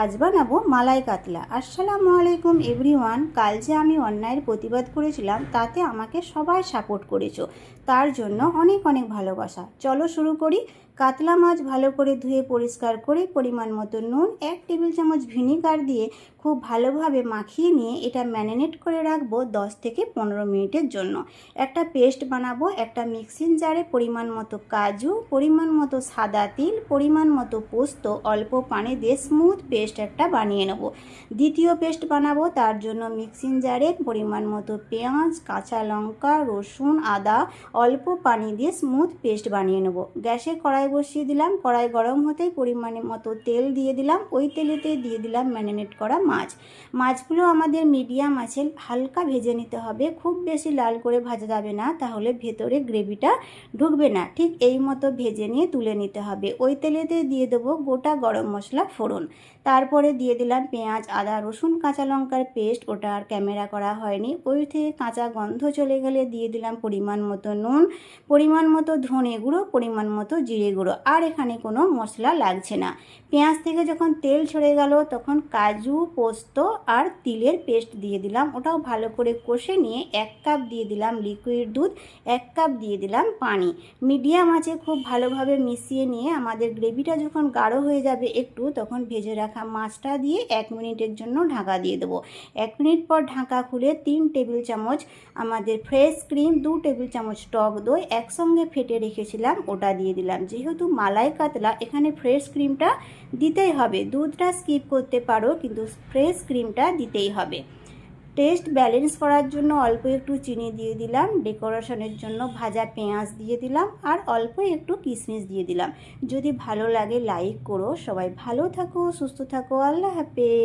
আজ বানাবো মালাই কাতলা। আসসালামু আলাইকুম এভরিওয়ান। কাল যে আমি অন্যায়ের প্রতিবাদ করেছিলাম তাতে আমাকে সবাই সাপোর্ট করেছো, তার জন্য অনেক অনেক ভালোবাসা। চলো শুরু করি। কাতলা মাছ ভালো করে ধুয়ে পরিষ্কার করে পরিমাণ মতো নুন, 1 টেবিল চামচ ভিনিগার দিয়ে খুব ভালোভাবে মাখিয়ে নিয়ে এটা ম্যারিনেট করে রাখবো 10 থেকে 15 মিনিটের জন্য। একটা পেস্ট বানাবো। একটা মিক্সিং জারে পরিমাণ মতো কাজু, পরিমাণ মতো সাদা তিল, পরিমাণ মতো পোস্ত অল্প পানি দিয়ে স্মুথ পেস্ট একটা বানিয়ে নেব। দ্বিতীয় পেস্ট বানাবো, তার জন্য মিক্সিং জারে পরিমাণ মতো পেঁয়াজ, কাঁচা লঙ্কা, রসুন, আদা অল্প পানি দিয়ে স্মুথ পেস্ট বানিয়ে নেব। গ্যাসে কড়াই বসিয়ে দিলাম। কড়াই গরম হতেই পরিমাণে মতো তেল দিয়ে দিলাম। ওই তেলেতে দিয়ে দিলাম ম্যারিনেট করা মাছগুলো আমাদের মিডিয়াম আছে হালকা ভেজে নিতে হবে, খুব বেশি লাল করে ভাজা যাবে না, তাহলে ভেতরে গ্রেভিটা ঢুকবে না। ঠিক এই মতো ভেজে নিয়ে তুলে নিতে হবে। ওই তেলেতে দিয়ে দেবো গোটা গরম মশলা ফোড়ন, তারপরে দিয়ে দিলাম পেঁয়াজ, আদা, রসুন, কাঁচা লঙ্কার পেস্ট। ওটা আর ক্যামেরা করা হয়নি। ওই থেকে কাঁচা গন্ধ চলে গেলে দিয়ে দিলাম পরিমাণ মতো নুন, পরিমাণ মতো ধনে গুঁড়ো, পরিমাণ মতো জিরে গুঁড়ো। আর এখানে কোনো মশলা লাগছে না। পেঁয়াজ থেকে যখন তেল ছেড়ে গেল তখন কাজু, পোস্ত আর তিলের পেস্ট দিয়ে দিলাম। ওটাও ভালো করে কষে নিয়ে 1 কাপ দিয়ে দিলাম লিকুইড দুধ, 1 কাপ দিয়ে দিলাম পানি। মিডিয়াম আঁচে খুব ভালোভাবে মিশিয়ে নিয়ে আমাদের গ্রেভিটা যখন গাঢ় হয়ে যাবে একটু, তখন ভেজে রাখা মাছটা দিয়ে 1 মিনিটের জন্য ঢাকা দিয়ে দেবো। 1 মিনিট পর ঢাকা খুলে 3 টেবিল চামচ আমাদের ফ্রেশ ক্রিম, 2 টেবিল চামচ টক দই একসঙ্গে ফেটে রেখেছিলাম ওটা দিয়ে দিলাম। যেহেতু মালাই কাতলা এখানে ফ্রেশ ক্রিমটা দিতেই হবে, দুধটা স্কিপ করতে পারো কিন্তু ফ্রেশ ক্রিমটা দিতেই হবে। টেস্ট ব্যালেন্স করার জন্য অল্প একটু চিনি দিয়ে দিলাম। ডেকোরেশনের জন্য ভাজা পেঁয়াজ দিয়ে দিলাম আর অল্প একটু কিশমিশ দিয়ে দিলাম। যদি ভালো লাগে লাইক করো। সবাই ভালো থাকো, সুস্থ থাকো। আল্লাহ হাফেজ।